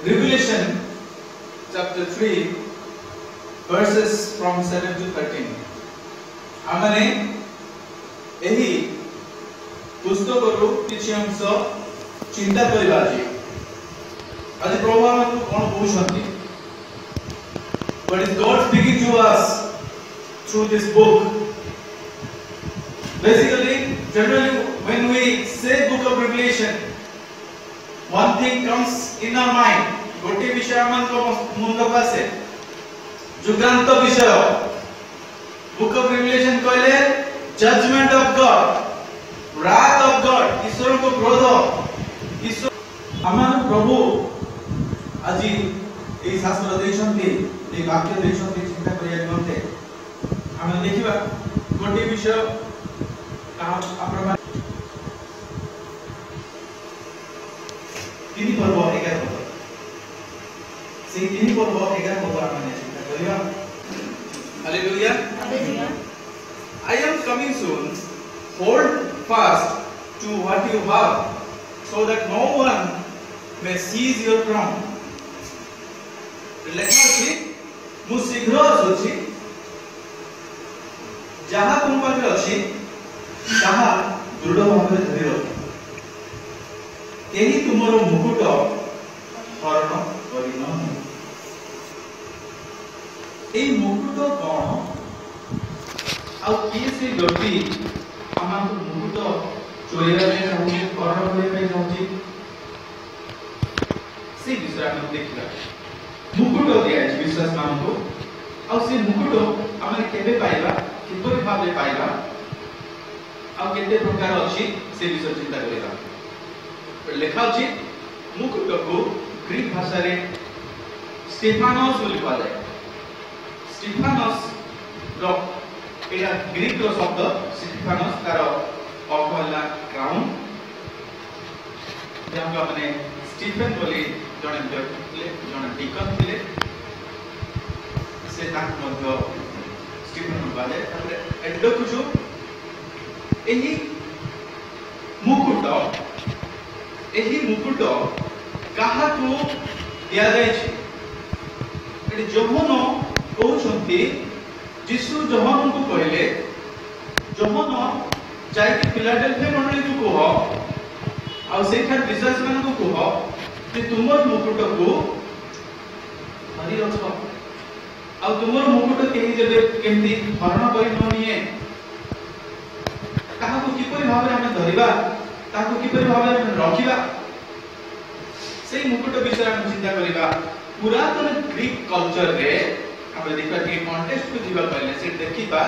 Revelation chapter 3 verses from 7 to 13. आमने एही पुस्तकरू किछि अंश चिंता करिबा जे आज प्रभु हमकु कोन कहउछंती. What is God speaking to us through this book? Basically, generally when we say book of Revelation, one thing comes in our mind. गोटे विषय मन को मुंड पासे जुगांत विषय. बुक ऑफ रिवलेशन कहले judgement of God, wrath of God, ईश्वर को क्रोध. ईश्वर आमान प्रभु आज ए शास्त्र देछंती, ए वाक्य देछंती चिंता करिया निमंते हम देखिबा गोटे विषय आपण तीन पर्व 11 से तीन पर्व 11 पर्व आपण चिंता करिया. Hallelujah. I am coming soon. Hold fast to what you have, so that no one may seize your crown. लेखा अछि मु शीघ्र अछि, जहा तुम पाखे अछि ताहा दृढ़ भाव धरि रख. केही तुमरो मुकुट हरण करिनो. ए मुकुट कोन आ की से व्यक्ति आमा को मुकुट चोरेरा में चाहूची, हरण करे में चाहूची, से विषय हम देखिला. मुकुट दिया है विश्वास मान को, और से मुकुट आमे केबे पाइबा, किपरि भाबे पाइबा, आ केते प्रकार अछि से विषय चिंता करिला. लेखा अछि मुकुट को ग्रीक भाषा रे स्टेफानोस बोली कहा जाय. स्टेफानोस रो एटा ग्रीक रो शब्द स्टेफानोस तार अर्थ होला क्राउन. जहां आपने स्टीफेन बोली जने व्यक्ति थिले, जने डिकन थिले, से ताक मध्य स्टीफेन बाले तारे एडोकुजो एही मुकुट काहा को दिया जाय छै. एटी जोहन कहउछंती यीशु जोहन को कहले, जोहन जाय कि फिलाडेल्फिया मंडली को कह आ सेठा विश्वास मान को कह कि तुमर मुकुट को धरि रख, आ तुमर मुकुट केही जेबे केमती हरण करि न निए, काहा को किपरि भाबे हम धरिबा, ताको किपरि भाबे हम रखिबा, सेही मुकुट विषय हम चिंता करिबा. पुरातन ग्रीक कल्चर रे हम देखा कि कॉन्टेक्स्ट को जीवा पहले से देखिबा.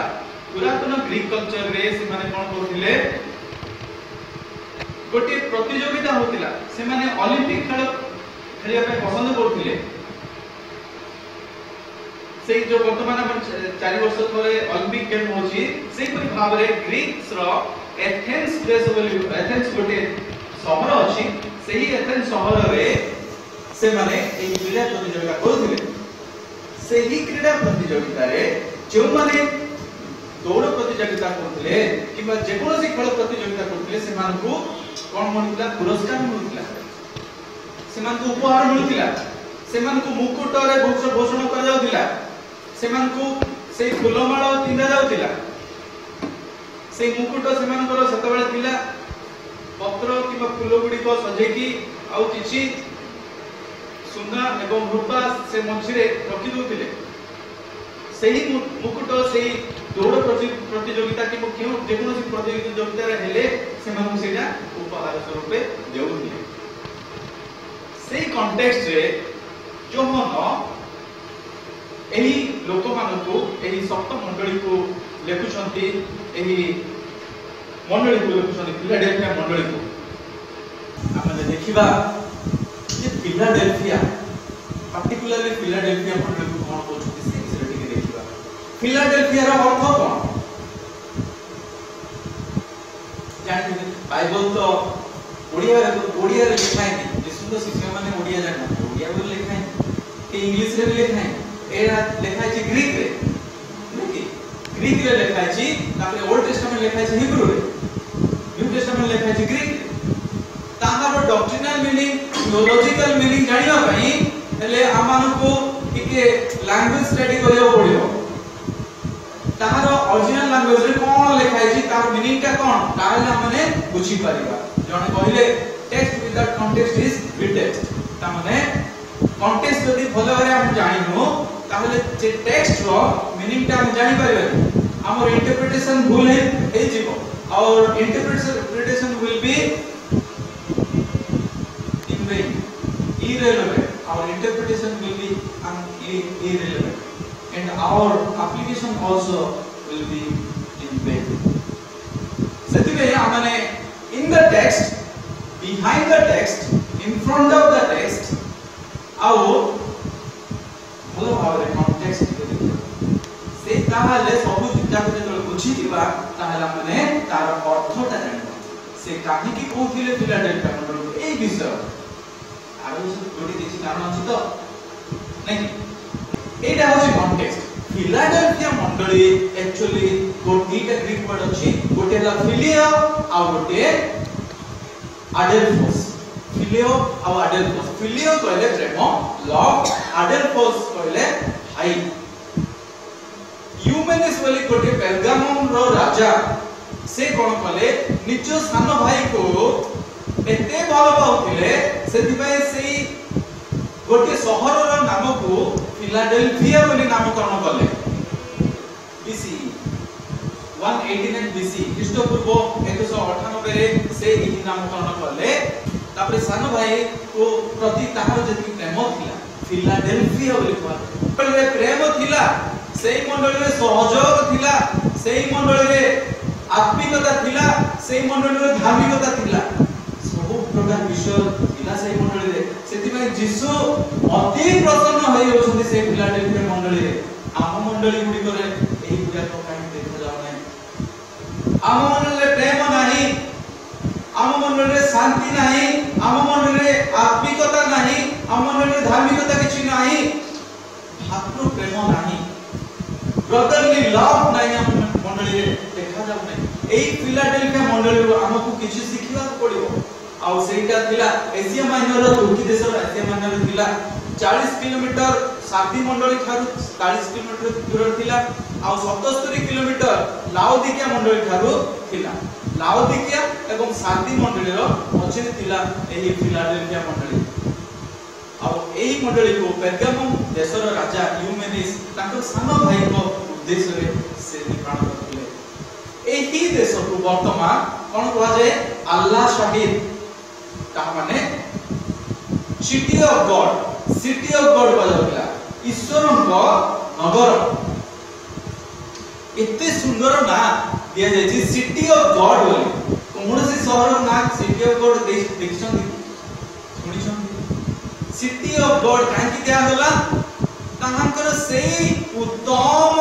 पुरातन ग्रीक कल्चर रे से माने कोन करथिले, गोटे प्रतियोगिता होतिला. से माने ओलंपिक खेल खेलिया पे पसंद करथिले. से जो वर्तमान हम 4 वर्ष थरे ओलंपिक गेम होची, से परि भाव रे ग्रीक्स रो एथेंस देश बोली, एथेंस गोटे शहर अछि. सेही एथेंस शहर रे से माने ए क्रीड़ा प्रतियोगिता करथिले. सेही क्रीड़ा प्रतियोगिता रे जो माने दौड़ प्रतियोगिता करथिले किबा जे कोनोसी खेल प्रतियोगिता करथिले, से मानकु कोन मिलुला, पुरस्कार मिलुला, से मानकु उपहार मिलुला, से मानकु मुकुट रे घोषणा कर जाउतिला, से मानकु से फुलमाळ पिंदा जाउतिला. से मुकुट से मानकर सतबेले थिला पत्र किबा फूल गुडी को सजेकी आ किछि सुना एवं रूपा से मंचरे रखि दोतिले. सेही मुकुट सेही दौड़ प्रतियोगिता कि क्यों जेकोसी प्रतियोगिता रे हेले से मानु सेटा उपहार स्वरूप देउतिले. सेही कॉन्टेक्स्ट रे जोहन एही लोक मानको, एही सप्त मंडली को लेखुछंती, एही मंडली को लेखुछंती फिलाडेल्फिया मंडली को. आमे देखिबा जे फिलाडेल्फिया पर्टिकुलरली फिलाडेल्फिया मंडली को कोन कहउछंती से विषय टिके देखिबा. फिलाडेल्फिया रो अर्थ कोन जानि बाइबल तो ओडिया रे लिखा है. यीशु तो शिष्य माने ओडिया जान ओडिया बोल लिखा है कि इंग्लिश रे लिखा है. एरा लिखा है ग्रीक रे, ग्रीक रे लिखा है, तापर ओल्ड टेस्टामेंट लिखा है हिब्रू रे, न्यू टेस्टामेंट लिखा है ग्रीक. ताहार डॉक्ट्रिनल मीनिंग थियोलॉजिकल मीनिंग जानिया पई हेले आमानु को टिके लैंग्वेज स्टडी करियो पड़ियो ताहार ओरिजिनल लैंग्वेज रे कोन लिखाई छी तार मीनिंग का कोन ताहले हमने बुझी परिबा जने कहिले text without context is pretext ता माने कॉन्टेक्स्ट यदि भलो भाबे हम जानिनो ताहले जे टेक्स्ट रो मीनिंग ता हम जानि परिबा हमर इंटरप्रिटेशन भूल है जीवो और interpretation will be in vain, irrelevant. Our interpretation will be irrelevant, and our application also will be in vain. Sethibe amane in the text, behind the text, in front of the text, our bhalo bhavare context se tahale sabu jita ko buchi diba tahale amane tar artho ta janba se kahi ki kohile Philadelphia mandal ei bishay आरो गोटी देखि कारण अछि तो नहीं एटा होछि context Philadelphia मंडली actually गोटीटा Greek word अछि गोटे ला फिलियो आ गोटे आडेल्फोस फिलियो आ आडेल्फोस फिलियो कहले प्रेम लव आडेल्फोस कहले भाई ह्यूमनिस बोली गोटे पेर्गामम रो राजा से कोन कले निज सान भाई को एते भल पाउथिले सेतिबाई सेई गोटे शहर रो नाम को फिलाडेल्फिया बोली नामकरण कले बीसी 189 बीसी ख्रीष्टपूर्व 198 रे से एही नामकरण कले तापर सान भाई को प्रति ताहार जेति प्रेम थिला फिलाडेल्फिया बोली कहले प्रेम थिला सेई मंडली रे सहयोग थिला सेई मंडली रे आत्मिकता थिला सेई मंडली रे धार्मिकता थिला प्रकार विषय थिला सेई मंडली रे सेतिबाई जीसु अति प्रसन्न होई होछन्ती से फिलाडेल्फिया मंडली रे आम मंडली गुडी करे एही गुडा को काई देखा जाउ नै आम मंडली रे प्रेम नाही आम मंडली रे शांति नाही आम मंडली रे आत्मिकता नाही आम मंडली रे धार्मिकता किछि नाही भातृ प्रेम नाही ब्रदरली लव नाही आम मंडली रे देखा जाउ नै एही फिलाडेल्फिया मंडली रो हमकु किछि सिखिबा पड़िबो आउ सेटा थिला एशिया माइनर तुर्की देश रो एशिया माइनर थिला 40 किलोमीटर सार्दी मंडली थारु 40 किलोमीटर दूर थिला आउ 77 किलोमीटर लाओदिकिया मंडली थारु थिला लाओदिकिया एवं सार्दी मंडली रो मझिरे थिला एही फिलाडेल्फिया मंडली आउ एही मंडली को पेर्गामम देश रो राजा ह्यूमेनिस ताको सान भाई को उद्देश्य रे से निर्माण करथिले एही देश को वर्तमान कोन कहवा जाय अल्लाह शहीद ता माने सिटी ऑफ गॉड बजाउला ईश्वरଙ୍କ नगर एते सुंदर ना दिया जाय छी सिटी ऑफ गॉड बोली कोनोसी शहर ना सिटी ऑफ गॉड देखछन सुनिछन सिटी ऑफ गॉड काहे दिया होला ताहांकर सेई उत्तम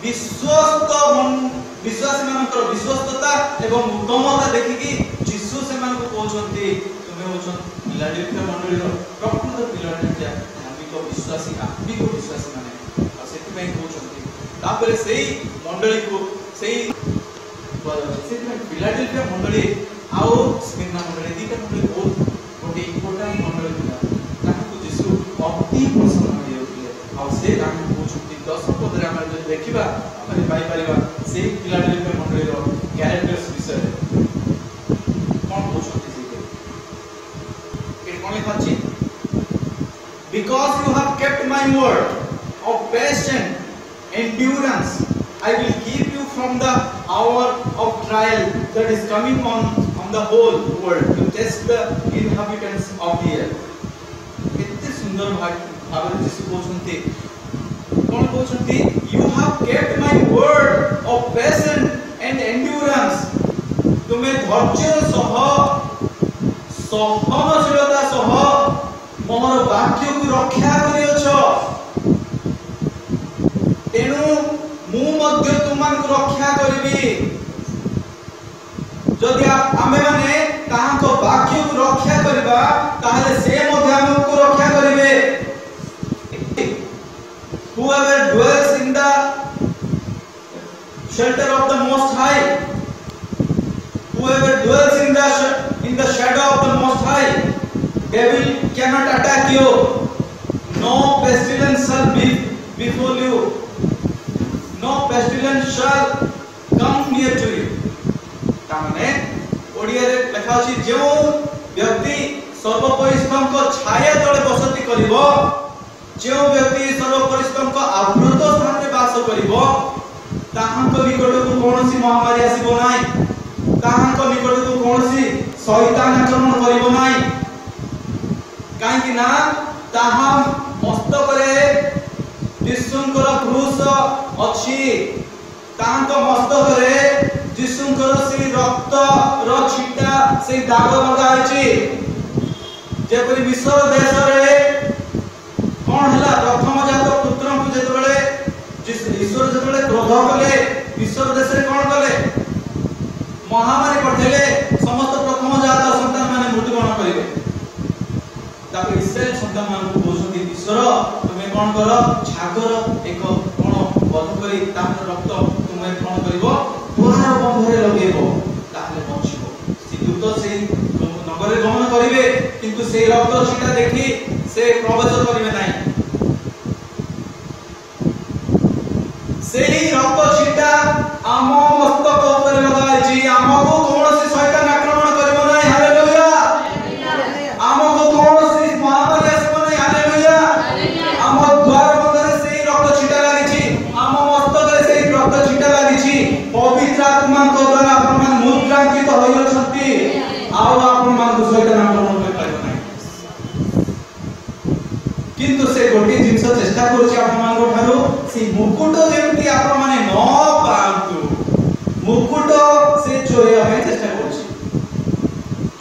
विश्वासी मानकर विश्वस्तता एवं उत्तमता देखि कि जीसु से मान को कहउछन्ती तुमे होछन फिलाडेल्फिया मंडली रो प्रकृत फिलाडेल्फिया धार्मिक विश्वासी आत्मिक विश्वासी माने आ सेति पई कहउछन्ती तापरे सेई मंडली को सेई फिलाडेल्फिया मंडली आउ स्मिर्ना मंडली दीटा मंडली बहुत गोटे इम्पोर्टेंट मंडली थिला ताकू जीसु अति प्रसन्न होइले आ से राम कहउछन्ती 10 पद रे हम देखिबा हम पाई परिबा से फिलाडेल्फिया मंडली रो कैरेक्टर्स विषय कोन कहउछन्ती से कोन लिखाछि because you have kept my word of patient endurance I will keep you from the hour of trial that is coming on the whole world to test the inhabitants of the earth एते सुंदर भाବରେ जीसु कहउछन्ती कोन कहउछन्ती you have kept my word of patience and endurance तुमे धैर्य सह सहनशीलता सह मोर वाक्य को रक्षा करियोछ तेनु मु मध्य तुमान को रक्षा करबी जदि आमे माने ताहा को वाक्य को रक्षा करबा ताहले से मध्य हमको रक्षा करिवे whoever dwells in the shelter of the most high whoever dwells in the shadow of the Most High, devil cannot attack you. No pestilence shall befall you. No pestilence shall come near to you. तामने Odia रे लिखा अछि जो व्यक्ति सर्वपरिश्रम को छाया तले बसति करिवो, जो व्यक्ति सर्वपरिश्रम को आवृत स्थान रे वास करिवो, ताहांक निकटकु कोनोसी महामारी आसीबो नाही, ताहांक निकटकु कोनोसी शैतान आक्रमण करिवो नाही। काहेकि ना ताहा मस्तक रे यीशुंकर क्रूस अछि, ताहांक मस्तक रे यीशुंकर से रक्त रो छिटा से दाग लगा अछि। जेपरि मिस्र देश रे कोन हला प्रथम जात पुत्र को जेतबेले ईश्वर जेतबेले क्रोध कले, मिस्र देश रे कोन कले महामारी पठेले, समस्त प्रथम जात संतान माने मृत्युवरण करिवे। तापर इस्राएल संतान मान को बोलछथि ईश्वर तुमे कोन करो छागर एक कोन बध करी तापर रक्त तुमे कोन करिवो पुराण बंधरे लगेबो, ताहले बचिबो। सिद्धूत से नगरे गमन करिवे किंतु से रक्त छिटा देखि से प्रवेश करिवे नाही। सेही रक्त छिटा आम मस्तक ऊपर लगाइछि, आमको कोनोसी शैतान आक्रमण करिवो नाही। हालेलुया। आमको कोनोसी महामारी आसीबो नाही। हालेलुया। आम द्वार बंधरे सेही रक्त छिटा लागिछि, आम मस्तक रे सेही रक्त छिटा लागिछि। पवित्र आत्मा को द्वारा आपण मान मुद्रांकित होई अछंती, आउ आपण मान को शैतान आक्रमण कर पाइबो नाही। किंतु से गोटे जिंस चेष्टा करूछि आपण मान को ठारो से मुकुट जेमति आपण माने न पांतु, मुकुट से चोरिया में चेष्टा करूछि।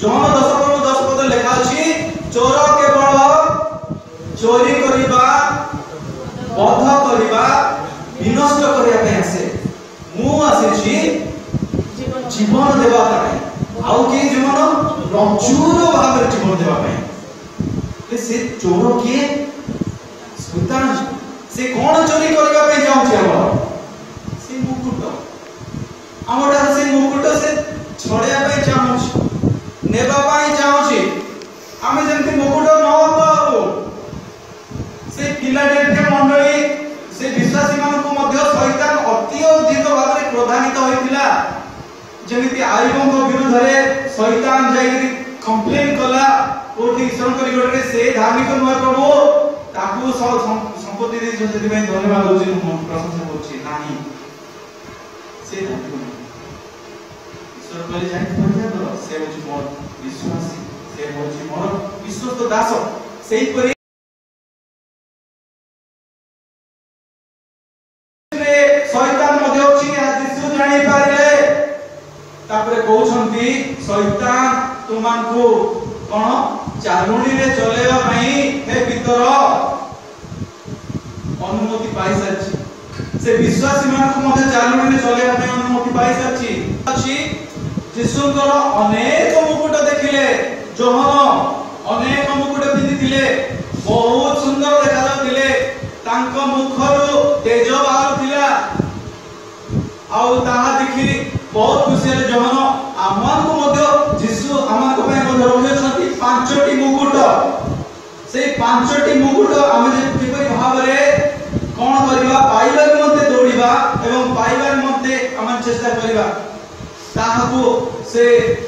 जॉन 10:10 पद लिखा अछि चोर केवल चोरी करिबा, बध करिबा, विनष्ट करिया पे आसे, मु आसीछि जीवन देबा ପାଇଁ। आउ के जीवन प्रचुर भाବରେ जीवन देबा ପାଇଁ। से चोर के शैतान से कोन चोरी करबा पे जाउछि हमर से मुकुट, हमर से मुकुट से छड़िया पे जाउछि, नेबा ପାଇଁ जाउछि। आमे जेंति मुकुट न पाऊ से फिलाडेल्फिया मंडली से विश्वासी मान को मध्य शैतान अत्यधिक भाବରେ क्रोधान्वित होइतिला। जेमिति आईबों को विरुद्ध रे शैतान जाई कंप्लेन कला कोठी ईश्वर करी गोटे से धार्मिक नुआ प्रभु ताकू संपत्ति दे जति में धन्यवाद होची, प्रशंसा होची नाही से धार्मिक ईश्वर करी जाई पड़िया तो से होची मोर विश्वासी, से होची मोर विश्वस्त दास। सेही परि शैतान मध्य होची आज यीशु जानि पारिले। तापरे कहउछंती शैतान तुमान को कोन चालुणी रे चलेवा पई हे भीतर अनुमति पाई साची। से विश्वासी मान को मध्य चालुणी रे चलेवा पई अनुमति पाई साची अछि। यीशुଙ୍କର अनेक मुकुट देखिले, जोहन अनेक मुकुट पिंदिथिले, बहुत सुंदर देखा जाउथिले, तांको मुखरु तेज बाहुथिला। आउ ताहा देखि बहुत खुशी है। जोहन आमान को मध्य यीशु आमान को पय मध्य रखिछथि पांचटी मुकुट। से पांचटी मुकुट आमे जे किपरि भाबरे कोन करिबा पाइबार मध्ये दौड़िबा एवं पाइबार मध्ये आमान चेष्टा करिबा, ताहाको से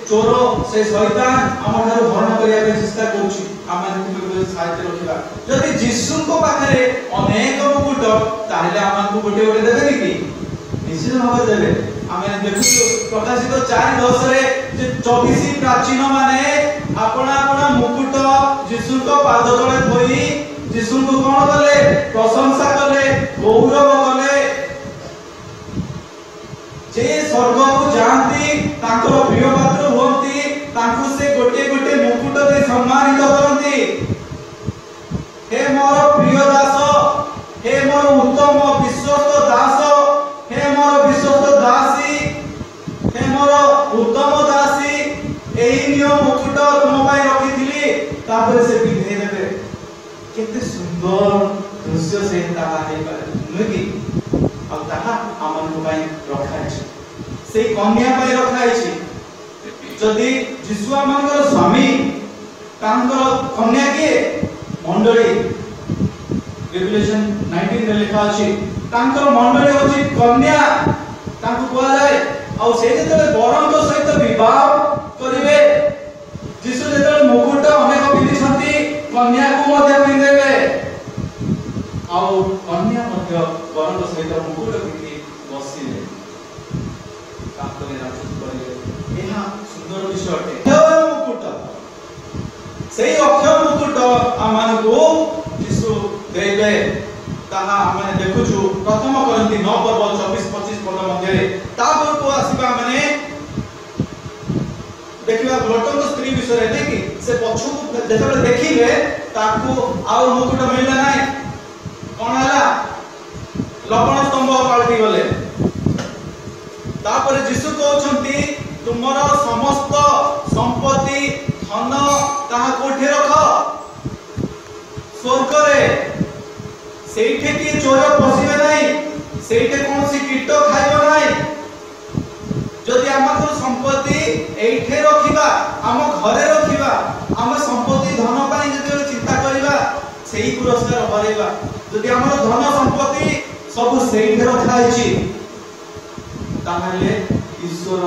चोर से शैतान हमठारु हरण करिया पे चेष्टा करूछि। आमान किपरि सहायता रखिबा। जदि यीशु को पाखरे अनेक मुकुट ताहेले आमान को गोटे गोटे देबे कि निश्चित भाव देबे। आमे देखु प्रकाशित 4:10 रे जे 24 प्राचीन माने आपना आपना मुकुट यीशु को पाद तळे थोई यीशु को कोन कले प्रशंसा कले, गौरव कले। जे स्वर्ग को जानती तांकर प्रिय पात्र होंती, तांकु से गोटे गोटे मुकुट दे सम्मानित करंती। हे मोर प्रिय दास, हे मोर उत्तम विश्वस्त दास, हे मोर विश्वस्त दासी, हे मोर उत्तम दासी, एही नियो मुकुट तुम पई रखिथिली। तापर से पिंधे देबे। केते सुंदर दृश्य से ताहा हे पारे नुकी। अब ताहा हमन को पई रखा अछि, से कन्या पई रखा अछि। जदि जिसुआ मानकर स्वामी तांकर कन्या के मंडली रेवलेशन 19 रे लिखा अछि तांकर मंडली होची कन्या तांको कोआ जाय आ से जेते बरन तो सहित विवाह करिवे जिसु जेते मुकुट अनेक पिंधि छथि कन्या को मध्य पिंधेबे आ कन्या मध्य बरन तो सहित मुकुट पिंधि बसिले तांको राजू करिवे एहा सुंदर विषय अटे मुकुट सेही अक्षय मुकुट आमान को जिसु देबे ताहा माने देखुछु प्रथम करंती 9 पर्व 24-25 पद मध्य तापर को आसीबा माने देखिबा लोटन स्त्री विषय रे देखि से पछु जेतबे देखिबे ताकू आउ मुकुट मिलला नाही कोन हला लवण स्तंभ पाल्टी गले तापर जिसु कहउछंती तुमरो समस्त संपत्ति धन ताहा कोठे रख स्वर्ग रे सेठे की चोर पसिबे नाही सेठे कोनसी कीट खाइबो नाही जदि हमर संपत्ति एठे रखिबा हम घरे रखिबा हम संपत्ति धन पाई जदि चिंता करिबा सेही पुरस्कार हरेबा जदि हमर धन संपत्ति सब सेठे रखा अछि ताहाले ईश्वर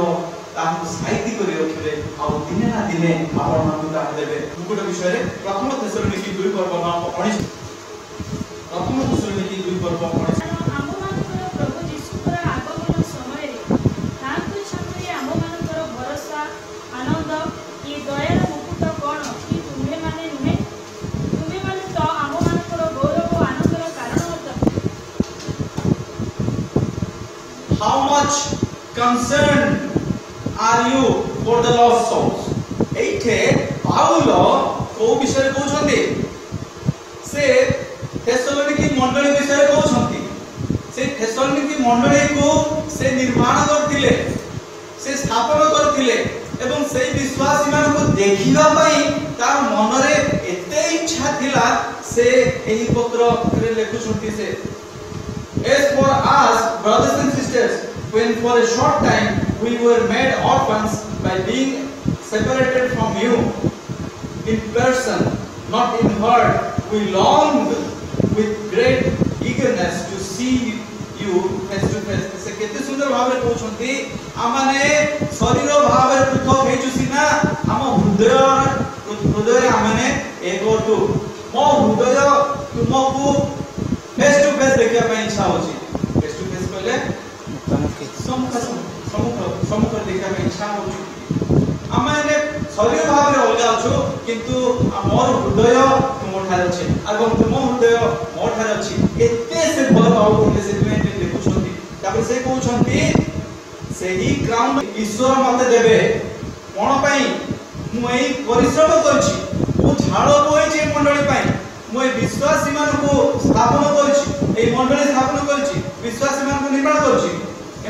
ताहु साहित्य करि रखिले आ दिने ना दिने आपण मानू ता देबे मुकुट विषय रे प्रथम थेसलोनिकी 2 पर्व 19 प्रथम थेसलोनिकी 2 पर्व 19 आम मानकर प्रभु यीशुकर आगमन समय रे तांको छात्री आम मानकर भरोसा आनंद ये दयार मुकुट कोन कि तुमे माने नुहे तुमे माने तो आम मानकर गौरव आनंदर कारण होत how much concerned are you for the lost souls एठे पाउलो को विषय कहउछन्ती से थेसलोनिकी मंडली विषय कहउछन्ती से थेसलोनिकी मंडली को से निर्माण करथिले से स्थापन करथिले एवं से विश्वासी मान को देखिबा पई तार मन रे एते इच्छा थिला से एही पत्र रे लेखुछन्ती से as for us brothers and sisters when for a short time we were made orphans by being separated from you in person not in word we longed with great eagerness to see you face to face से केते सुंदर भाव रे कहउछन्ती आमाने शरीर भाव रे पृथक हेचु सिना हम हृदय आमाने एकोटु मो हृदय तुमको फेस टू फेस देखिया पई इच्छा होची फेस टू फेस कहले सम्मुख देखिया पई इच्छा होची आमाने शरीर भाव रे अलगा अछु किंतु मोर हृदय तुम ठार अछि एवं तुम हृदय मोर ठार अछि एते से भल पाउ बोले से तुमे देखुछंती तापर से कहउछंती सेही क्राउन ईश्वर मते देबे कोन पई मु एई परिश्रम करछि मु झाड़ बोइछि मंडली पई मु विश्वासी मान को स्थापन करछि ए मंडली स्थापन करछि विश्वासी मान को निर्माण करछि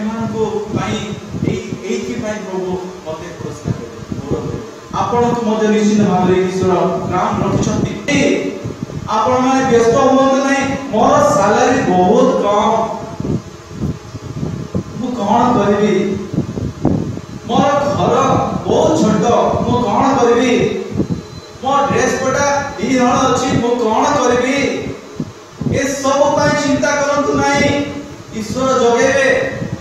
एमान को पई एई पई प्रभु मते पुरस्कार देबे आपण को मते निश्चित भाव रे ईश्वर ग्राम रखिछंती आपण माने व्यस्त होंत नै मोर सैलरी बहुत कम मु कोन करबी मोर घर बहुत छोट मु कोन करबी मो ड्रेस पटा दी हण अछि मु कोन करबी ए सब पई चिंता करंतु नाही ईश्वर जगेबे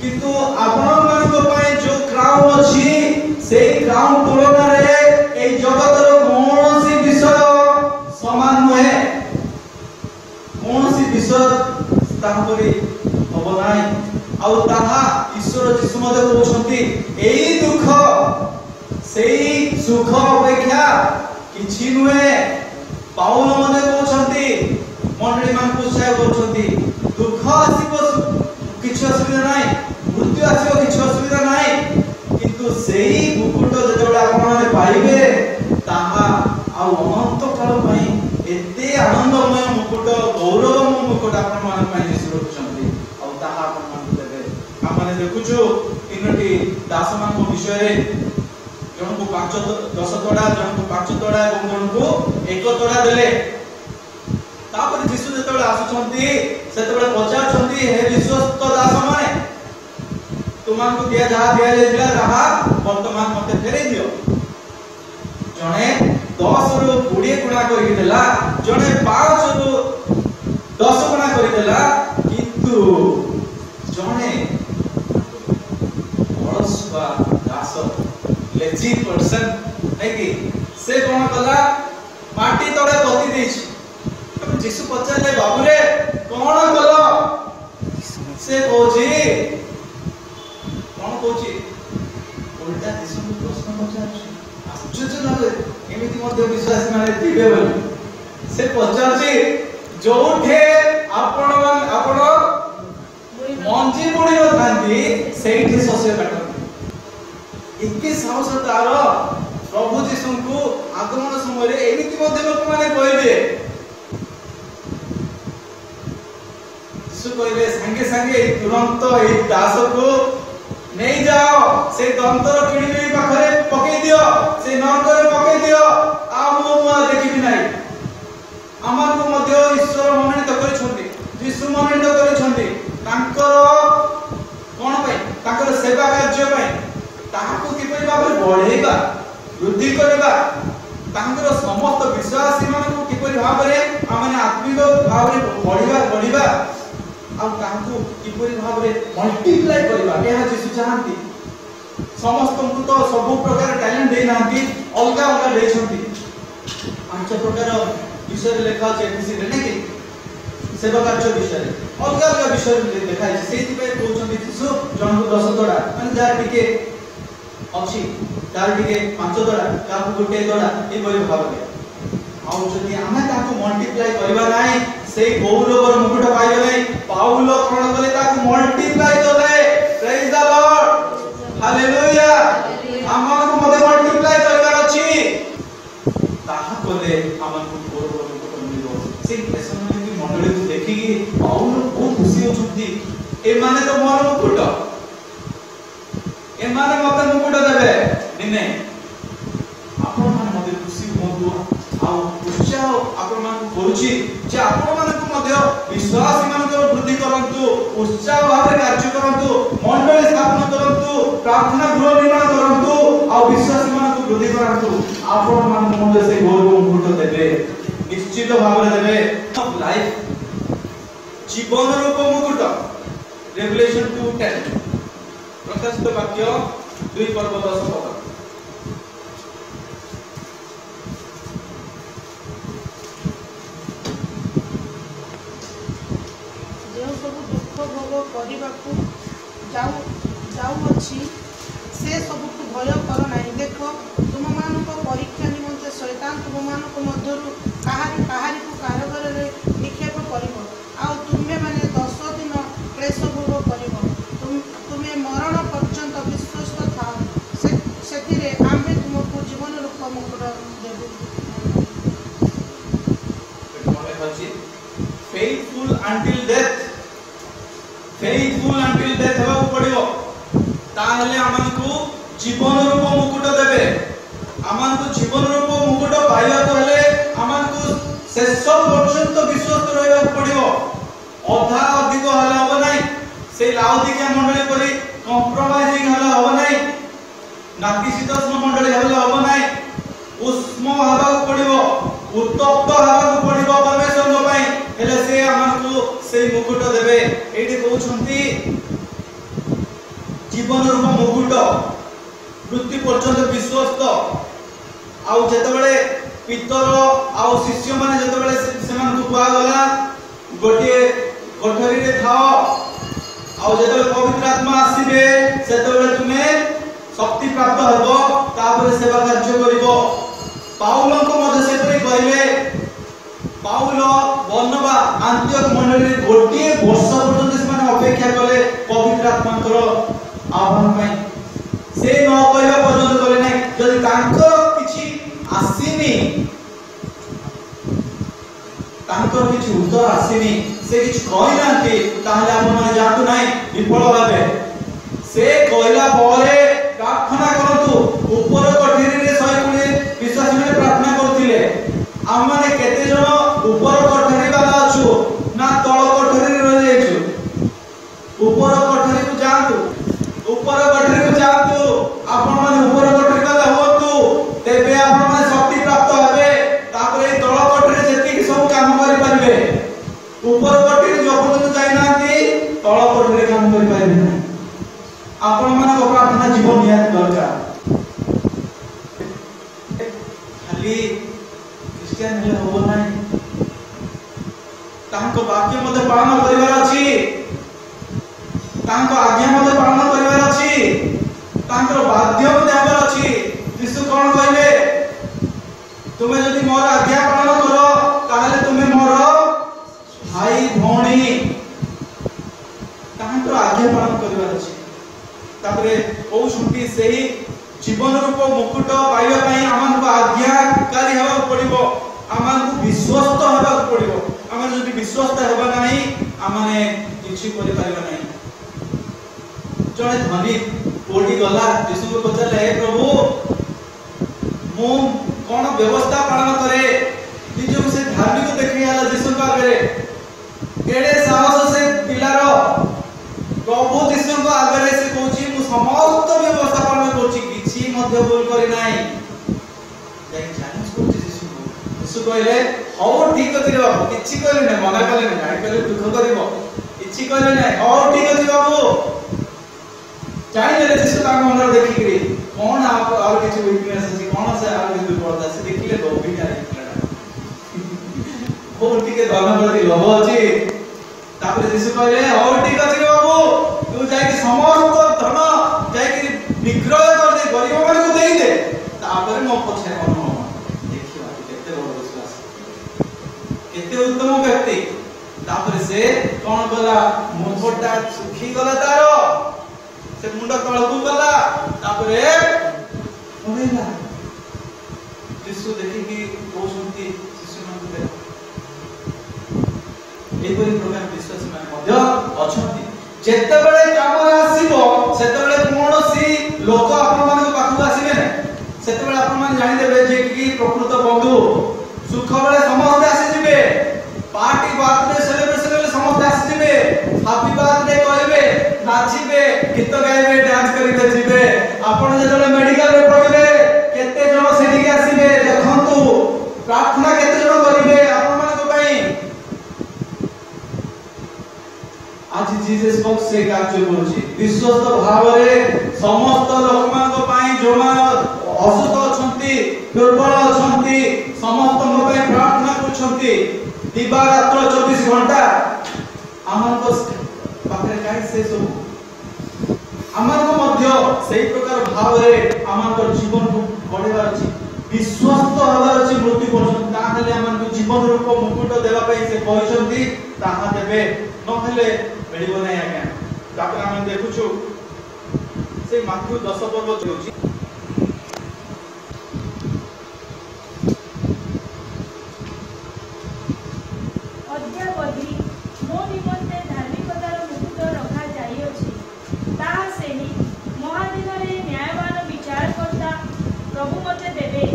किंतु आपण मान को पई जो क्राउन अछि से क्राउन तुलना रे ए जगत रो कोनोसी विषय समान नहे कोनोसी विषय तापरि हबो नाही आ ताहा ईश्वर जिसु मते कहउछंती एई दुख सेई सुख अपेक्षा किछि नुहे पाउल मते कहउछंती मंडली मान पुछाय कहउछंती दुख आसीबो किछि असुविधा नाही मृत्यु आसीबो किछि असुविधा नाही किंतु सेई मुकुट जेतोडा आपण माने पाइबे ताहा आ अनंत काल पई एते आनंदमय मुकुट गौरवमय मुकुट आपण मान पई ईश्वर रखुछंती आ ताहा आपण मान देबे आ माने देखुछु तीनोटी दास मान को विषय रे जन को 5-10 तोड़ा जन को 5 तोड़ा एवं जन को 1 तोड़ा देले तापर यीशु जेतबे आसुछंती सेतबे पचारछंती हे विश्वस्त दास माने तुमको दिया जहा दिया जाइला जहा वर्तमान मते फेरे दियो। जणे 10 रु 20 गुणा करि देला, जणे 5 रु 10 गुणा करि देला, किंतु जणे अलसुआ दास लेजी पर्सन नै कि से कोन कला माटी तळे पति देछि। तब यीशु पचारले बाबू रे कोन कलो से कोजी कोन कोची उल्टा दिसु प्रश्न पचारछि। आश्चर्य लागे एमिति मध्य विश्वास माने दिबे बोली से पचारछि जोठे आपण मंजी बुड़ी नथांती सेठी सस्य काटନ୍ତି। एके साहस तार प्रभु जीशु को आगमन समय एमिति मध्य लोक माने कहले कहले संगे संगे तुरंत ए दास को नहीं जाओ से दंतर किणी पाखरे पकई दियो से नरकरे पकई दियो आ मो देखि नाही। आमार को मध्य ईश्वर मनोनीत करिसथि, यीशु मनोनीत करिसथि तांकर कोन पय तांकर सेवा कार्य पय ताहाको किपरि भाबरे बढ़ेबा वृद्धि करबा तांकर समस्त विश्वासी मानको किपरि भाबरे आमाने आत्मिक भाबरे बढ़िबा आ तांको किपरि भाबरे मल्टीप्लाई करबा एहा यीशु चाहंती। समस्त को तो सब प्रकार टैलेंट दे नांती, अलगा अलगा देछंती। पांच प्रकार विषय लेखा छै एबीसी ने कि सेवा कार्य विषय अलगा अलगा विषय लिखा छै। सेति पे कहउछंती यीशु जन को 10 दड़ा माने जार टिके अछि जार टिके 5 दड़ा काकू गुटे दड़ा ए बरि भाबरे आउ जदि आमे ताको मल्टीप्लाई करबा नाही से गौरवर मुकुट पाइबे नाही। पाउल कोन कले ताको मल्टीप्लाई करले। Praise the Lord hallelujah. हमन को मते मल्टीप्लाई करबार अछि ताहा कले हमन को गौरवर मुकुट मिलिबो। से लेसन की मंडली को देखि कि पाउल बहुत खुशी होछुंती ए माने तो मोर मुकुट ए माने मते मुकुट देबे निने आपण मान मते खुशी होंतु आ उत्साह आपण मान करूची जे आपण मान को मध्य विश्वासी मान को वृद्धि करंतु, उत्साह भाबरे कार्य करंतु, मंडली स्थापना करंतु, प्रार्थना गृह निर्माण करंतु आ विश्वासी मान को वृद्धि करंतु। आपण मान मध्य से गौरव मुकुट देबे निश्चित भाबरे देबे। ऑफ लाइफ जीवन रूप मुकुट रेवलेशन 2:10 प्रकाशित वाक्य 2 पर्व 10 पद। जाऊँगी से सबको भय कर ना। देख तुम मान परीक्षा निमंते शैतान तुम मान मध्य कहारी को कारगर निक्षेप कर तुम्हें मैंने 10 दिन क्लेश भोग कर तुम्हें मरण पर्यंत विश्वस्त था से आमे तुमको जीवन रूप मुकुट देबु। Faithful until death, faithful until death हेबा पड़िबो ताहले आमन को जीवन रूप मुकुट देबे। आमन को जीवन रूप मुकुट पाइबा कहले आमन को शेष पर्यंत विश्वस्त रहबा पड़िबो। अधा अधिक हला हो नाही, से लाउदिकिया मंडली परि कॉम्प्रोमाइजिंग हला हो नाही, नातिशीतोष्ण मंडली हला हो नाही, उष्म हवा पड़िबो, उत्तप्त हवा पड़िबो परमेश्वर पई हेले से आमन को से मुकुट देबे। एठी कहउछंती जीवन रूप मुकुट वृत्ति पर्यंत विश्वस्त। आउ जेतबेले पितर आउ शिष्य माने जेतबेले सेमान को कुआ गला गोटे कोठरी रे थाओ आउ जेतबेले पवित्र आत्मा आसीबे सेतबेले तुमे शक्ति प्राप्त हबो तापर सेवा कार्य करिवो। पाउल को मधे सेपरि कहले पाउल बर्नबा आंतियोक मंडली गोटे वर्ष पर्यंत सेमान अपेक्षा कले पवित्र आत्मा आह्वान पाई से न कहबा पर्यंत कले नै। जदि तांकर किछि आसीनी तांकर किछि उत्तर आसीनी से किछि कहि नांती ताहले आपण माने जातु नै विफल भाबे। से कहला परे प्रार्थना करतु ऊपर कोठरी रे 120 विश्वासी माने प्रार्थना करथिले। हम माने केते जण ऊपर कोठरी वाला अछु ना तळ कोठरी रे रहि जाइछु। ऊपर कोठरी को जातु ऊपर पाइबे ऊपर कोटी जो पर्यंत जाई नांती तळ कोटी रे काम करि पाइबे ना आपण मन को प्रार्थना जीवन नियत दरकार खाली क्रिश्चियन हेले हो नाही तांको वाक्य मते पालन करिवार अछि तांको आज्ञा मते पालन करिवार अछि तांको बाध्य मते आबर अछि यीशु कोन कहले तुमे जदि मोर आज्ञा पालन करो ताहले तुमे मोर भाई भौणी तांको आज्ञा पालन करिवार अछि तापरे ओ छुटी सेही जीवन रूप मुकुट पाइबा पई आमान को आज्ञाकारी हेबा पड़िबो आमान को विश्वस्त हेबा पड़िबो आमान जदि विश्वस्त हेबा नाही आमाने किछि करि पाइबा नाही जणे धनी कोडी गला यीशु को पछले हे प्रभु मु कोन व्यवस्था पालन करे निजो से धार्मिक देखि आला यीशु का आगे केडे साहस से पिलारो प्रभु यीशु को आगे से कहूची मु समस्त व्यवस्था पालन करची किछि मध्य भूल करी नाही जाई चैलेंज करची यीशु कहले हो ठीक अछि रे बाबू किछि कहले नै मना कहले नै गाडी कहले दुख करबो किछि कहले नै हो ठीक अछि बाबू जाई ले यीशु का मन देखि करी कोन आप और किछि वीकनेस अछि कोन से और किछि दुर्बलता से देखिले लोभी जाई हो ठीक धन प्रति लोभ अछि तापर यीशु कहले हो ठीक अछि रे बाबू तू जाई के समस्त धन जाई के विक्रय कर दे गरीब मान को देई दे तापर मो पछे मन देखिबा केते बड़ विश्वास केते उत्तम व्यक्ति तापर से कोन गला मुखटा सुखी गला तारो से मुंडा तळकू गला तापर ओहेला यीशु देखि कि ओ सुनती शिशु मान को एपरि प्रकार विश्वास मान मध्य अछंती जेते बेले काम आसीबो सेते बेले कोनोसी लोक आपन मान को पाखु आसीबे ने सेते बेले आपन मान जानि देबे जे कि प्रकृत बंधु सुख बेले समस्त आसी जिबे पार्टी बर्थडे सेलिब्रेशन बेले समस्त आसी जिबे हैप्पी बर्थडे कहबे नाचिबे गीत गाइबे डांस करिबे जिबे आपन जेतले मेडिकल रे पढिबे केते जण सेठी के आसीबे देखंतु प्रार्थना केते जण करिबे आपन मान को पई आज जीसस बॉक्स से कार्य करूची विश्वस्त भावरे समस्त लोक मान को पई जोमा असुत अछंती दुर्बल अछंती समस्त को पई प्रार्थना करूछंती दिबा रात्र 24 घंटा आमन को पाखरे काई से सब आमन को मध्य सेही प्रकार भावरे आमन को जीवन को बढ़ेबार अछि विश्वस्त होबार अछि मृत्यु पर्यंत ताहले आमन को जीवन रूप मुकुट देबा पई से कहछंती ताहा देबे नहले मिलिबो नै आज्ञा तापर हम देखुछु से माथ्यू 10 पर्व जोछि अद्यावधि मो निमंते धार्मिकतार मुकुट रखा जाइअछि ताहा सेही महादिन रे न्यायवान विचारकर्ता प्रभु मते देबे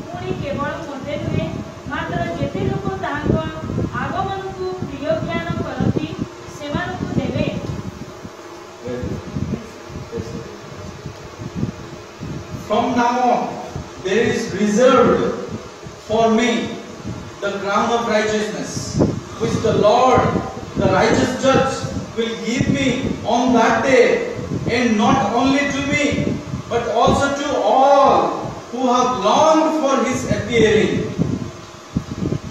पुणी केवल मते नुहे मात्र जेते लोक ताहाको आगमन को प्रिय ज्ञान करती सेमान को देबे From now on there is reserved for me the crown of righteousness which the Lord the righteous judge will give me on that day and not only to me but also to all who have longed for his appearing.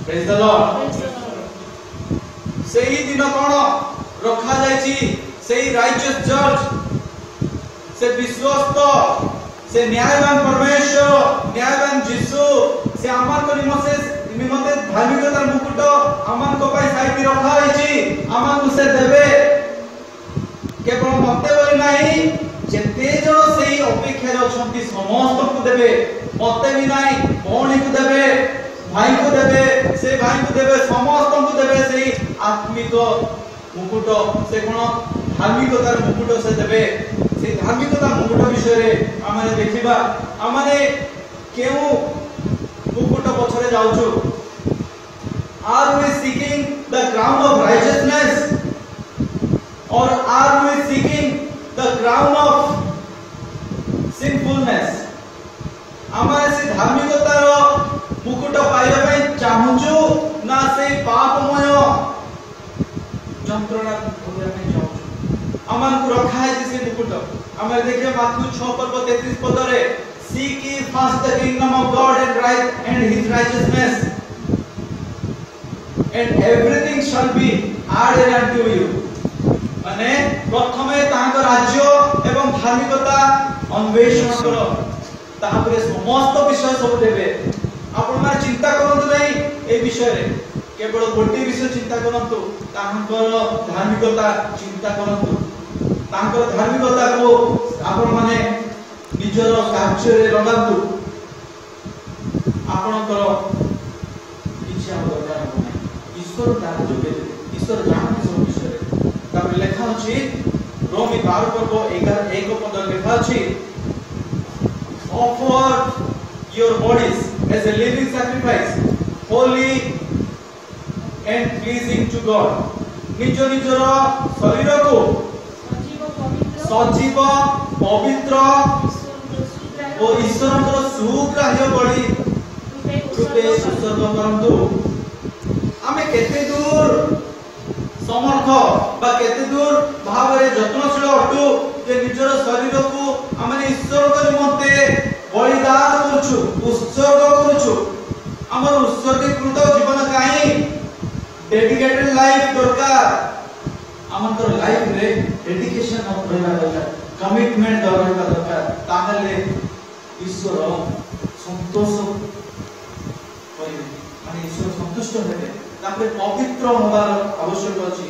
Praise the Lord. सेही दिन कोन रखा जायछि सेही righteous जज से विश्वस्त से न्यायवान परमेश्वर न्यायवान यीशु से आमान को निमते धार्मिकतार मुकुट आमान को पई साइति रखा होइछि आमान को से देबे केवल मते बोल नाही जेते जण सेही अपेक्षा रे अछंती समस्त को देबे मते भी नाही भौणी को देबे भाई को देबे से भाई को देबे समस्त को देबे सेही आत्मिक मुकुट से कोन धार्मिकतार मुकुट से देबे से धार्मिकता मुकुट विषय रे आमाने देखिबा आमाने केउ मुकुट पछरे जाउछु are we seeking the crown of righteousness or are we seeking the crown of sinfulness आमाने से धार्मिकतार मुकुट पाइबा पई चाहुछु ना से पापमय ଯନ୍ତ୍ରଣା ଭୋଗିବା ପାଇଁ ଚାହୁଁଛୁ। ଆମମାନଙ୍କୁ ରଖା ହେଇଛି ସେ ମୁକୁଟ। ଆମେ ଦେଖିବା ମାଥ୍ୟୁ 6:33 ପଦରେ seek ye first the kingdom of God and his righteousness and everything shall be added unto you। माने प्रथमे तांको राज्य एवं धार्मिकता अन्वेषण करो ताहापरे समस्त विषय सब देबे। आपण माने चिंता करंतु नै ए विषय रे, केवल गोटे विषय चिंता करंतु तांकर धार्मिकता चिंता करंतु। तांकर धार्मिकता को आपण माने निजर कार्य रे लगांतु। आपणकर इच्छा दरकार नै, ईश्वर तार जोगे ईश्वर जानते सब विषय रे। तापर लेखा अछि रोमी 12:1 पद लेखा अछि offer your bodies as a living sacrifice holy and pleasing to God। निज निजर शरीर को सजीव पवित्र और ईश्वर सुग्राह्य बलि रूपे उत्सर्ग करंतु। आमे केते दूर समर्थ बा केते दूर भावरे यत्नशील अटु जे निजर शरीर को आमे ईश्वर को निमंते बलिदान करछु, उत्सर्ग करछु। हमर उत्सर्गीकृत जीवन काई डेडिकेटेड लाइफ दरकार। हमर लाइफ रे डेडिकेशन रहबा दरकार, कमिटमेंट रहबा दरकार। ताहले ईश्वर संतोष करिवे, माने ईश्वर संतुष्ट हेबे। तापर पवित्र होबार आवश्यक अछि,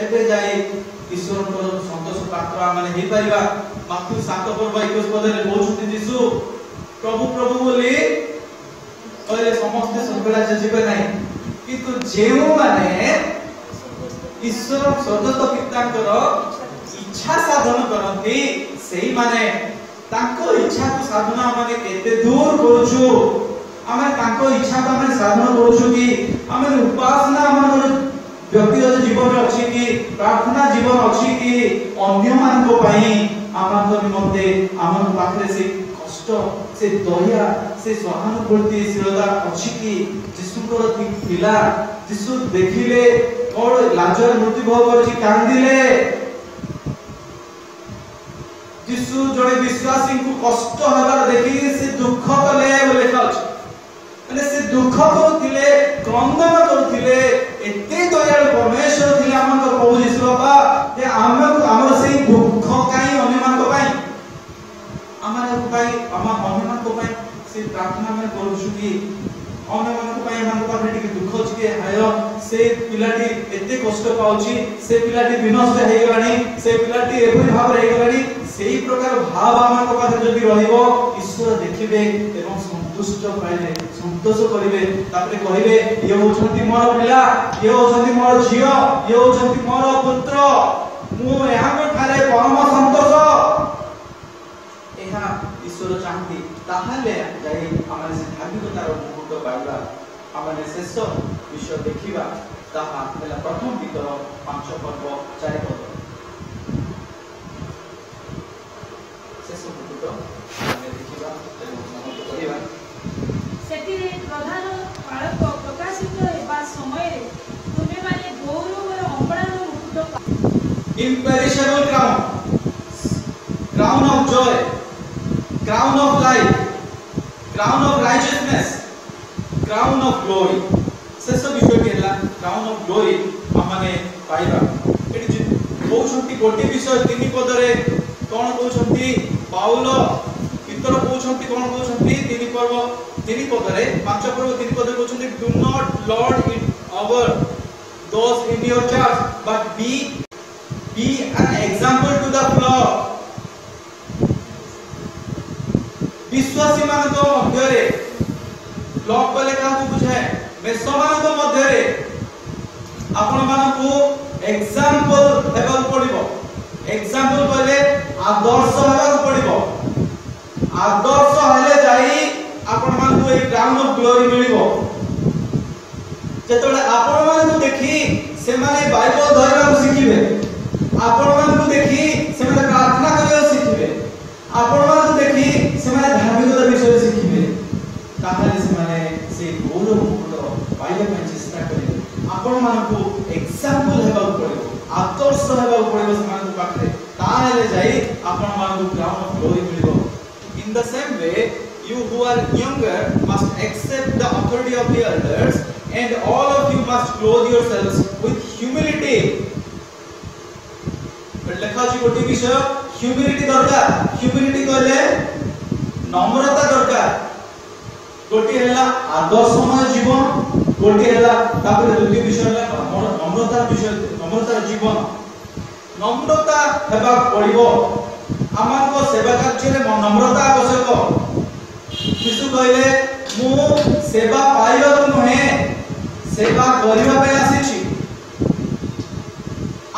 एबे जाई ईश्वर को संतोष पात्र माने हे परिबा। माथ्यू 7:21 पदरे बोलुछि यीशु प्रभु प्रभु बोली कहले समस्त स्वर्गराज्य जीवे नाही, किंतु जेउ माने ईश्वर स्वर्गस्थ पिताकर इच्छा साधन करंती सेही माने ताको इच्छा को साधना माने केते दूर करूछु। आमे ताको इच्छा को माने साधन करूछु कि आमे उपासना हमर व्यक्तिगत जीवन में अछि कि प्रार्थना जीवन अछि कि अन्य मान को पई आमान निमंते आमान पाखरे से कष्ट से दया से सहानुभूतिशीलता अछि कि यीशुकर पिला यीशु देखिले और लाजर मृत्यु करछि कांदिले। यीशु जड़े विश्वासी को कष्ट हबार देखि से दुख कले बोले कछ माने से दुख करूथिले क्रंदन करूथिले। एते दयालु परमेश्वर थिले हमर प्रभु यीशु बाबा जे हमर से दुख काई अन्यमान को पाई हमर पाई हम अन्यमान को पाई से प्रार्थना में करूछु कि अन्यमान को पाई हमर पाखरे टिके दुख अछि के हाय से पिलाटी एते कष्ट पाउछि, से पिलाटी विनष्ट हे गलानी, से पिलाटी एभरि भाव रे गलानी। सेही प्रकार भाव हमर पाखरे जदि रहिबो ईश्वर देखिबे एवं संतुष्ट पाइले संतोष करिवे। तापरे कहिबे ये होछंती मोर पिला, ये होछंती मोर झियो, ये होछंती मोर पुत्र, मु एहाको ठारे परम संतोष। एहा ईश्वर चाहती ताहाले जाई हमर से धार्मिकतार मुकुट पाइबा। हमने शेष विषय देखिबा ताहा हला प्रथम पितर 5 पर्व 4 पद शेष मुकुट हमने देखिबा एवं समाप्त करिबा। सेतिरे प्रधान बालक प्रकाशित हेबा समय रे तुमे माने गौरवर अम्बरार मुकुट imperishable crown, crown of joy, crown of life, crown of righteousness, crown of glory। शेष विषय केला crown of glory हमने पाइबा। एटी कहउछंती गोटे विषय 3 पदरे कोन कहउछंती पाउल पितर कहउछंती कोन कहउछंती 3 पदरे 5 पर्व 3 पदरे कहउछंती do not lord it over those in your church but be an example to the flock। विश्वासी मान तो मध्यरे फ्लॉक बोले का को बुझाए मेसो मान तो मध्यरे आपण मान को एग्जांपल हेबा पड़िबो। एग्जांपल बोले आदर्श हेबा पड़िबो। आदर्श हेले जाई आपण मान को एक क्राउन ऑफ ग्लोरी मिलिबो। जेतोले आपण मान को देखि से माने बाइबल धरबा सिखिबे, आपण मान को देखि से माने प्रार्थना करबा सिखिबे, आपण मान को देखि से माने धार्मिकता विषय सिखिबे। ताहाले से माने से गौरव मुकुट पाइबा ପାଇଁ ଚେଷ୍ଟା କରିବେ। आपण मान को एग्जांपल हेबा पड़िबो। आदर्श हेबा पड़िबो समान पाखरे ताहेले जाई आपण मानू क्राउन ऑफ ग्लोरी मिलिबो। In the same way you who are younger must accept the authority of the elders and all of you must clothe yourselves with humility। लेखा जी गोटी विषय ह्यूमिलिटी दरकार। ह्यूमिलिटी कहले नम्रता दरकार। गोटी हैला आदर्शमय जीवन, गोटी हैला तापर द्वितीय विषय हैला नम्रता विषय, नम्रतार जीवन। नम्रता हेबा पड़िबो। आमान को सेवा कार्य रे नम्रता आवश्यक। यीशु कहले मु सेवा पाइबा नुहे सेवा करिबा पे आसीछि।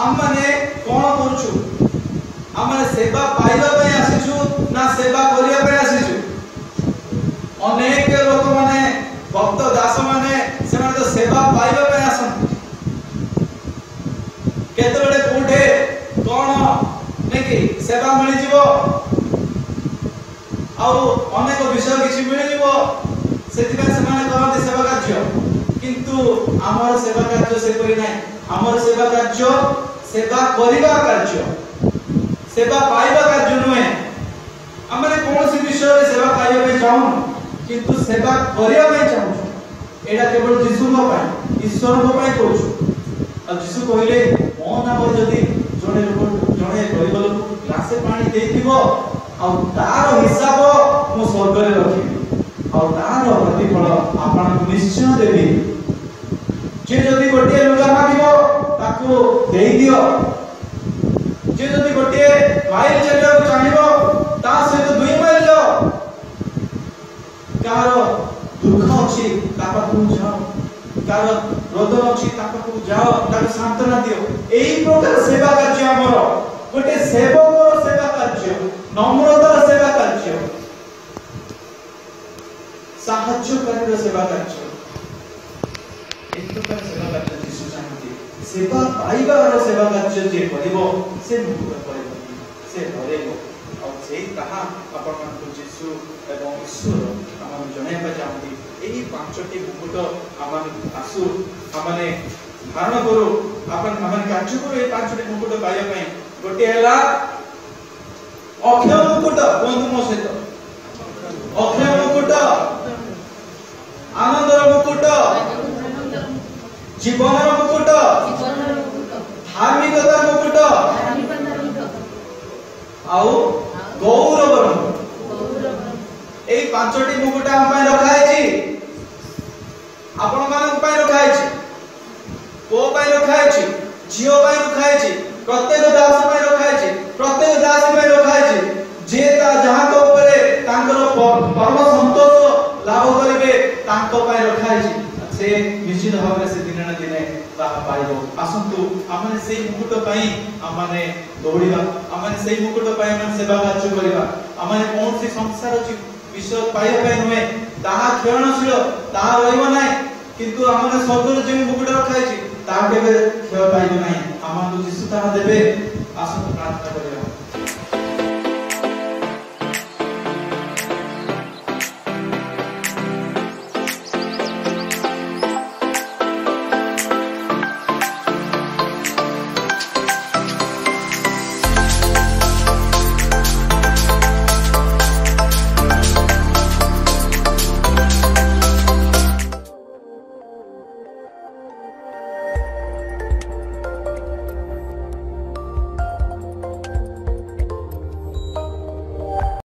आमने कोन करूछु? आमने सेवा पाइबा पे आसीछु ना सेवा करिबा पे आसीछु? अनेक लोक माने भक्त दास माने से तो सेवा पाइबा पे आसन। केतबेले कोठे कोन नेकी सेवा मिलि जीवो आउ अनेक विषय किछि मिलि जीवो सेतिबे से माने कहते सेवा कार्य। किंतु हमर सेवा कार्य से करि नै। हमर सेवा कार्य सेवा करिबा कार्य, सेवा पाइबा कार्य नुहे। हमरे कोनोसी विषय रे सेवा पाइबा पे चाहू किंतु सेवा करिया पे चाहू। एडा केवल यीशु को पाए, ईश्वर को पाए कहू। आ यीशु कहले मो नाम जदी जणे लोक जणे गरीब लोक ग्लासे पानी देथिबो आ तार हिसाब मो स्वर्ग रे रखिबी आ तार प्रतिफल आपन निश्चय देबी। जे जदी गोटे लुगा मागिबो ताको देई दियो। जे जदी गोटे माइल चलियो चाहिबो ता सहित 2 माइल जाओ। कार दुख अछि तापकु जाओ, कार रोदन अछि तापकु जाओ, ताके सांत्वना दियो। एई प्रकार सेवा कार्य हमर गोटे सेवकर सेवा कार्य, नम्रतार सेवा कार्य, साहाय्यकारी सेवा कार्य। एक प्रकार सेवा कार्य यीशु चाहନ୍ତି। सेवा पाइबार सेवा कार्य जे करिवो से मुक्त करिवो, से हरेबो और सेई ताहा आपण मानक यीशु एवं ईश्वर हमन जणाइबा चाहନ୍ତି। एही पांचटी मुकुट हमन आसु हमने धारण करू, आपण हमन कार्य करू। ए पांचटी मुकुट पाइबा पई गोटे हैला अक्षय मुकुट। कोन मो सहित अक्षय मुकुट, आनंदर मुकुट, जीवनर मुकुट, धार्मिकता मुकुट आउ गौरवर मुकुट। एई पांचटी मुकुट हम पय रखा है। आपण मान पय रखा है, को पय रखा है, जियो पय रखा है, प्रत्येक दास पय रखा है, प्रत्येक दास पय रखा है। जे ता जहां को ऊपर तांकर परम संतोष लाभ करिवे तांको पय रखा है। से निश्चित भाव से दिन ना दिन ताहा पाइबो। आसंतु हमने सेई मुकुट पई हमने दौड़िबा, हमने सेई मुकुट पई हमने सेवा कार्य करिबा। हमने कोन से संसार विषय पाइबा पई नुहे ताहा क्षणशील ताहा रहइबो नै। किंतु हमने स्वर्ग जे मुकुट रखा है ताहा केबे क्षय पाइबो नै। हमन यीशु ताहा देबे। आसंतु प्रार्थना करिबा।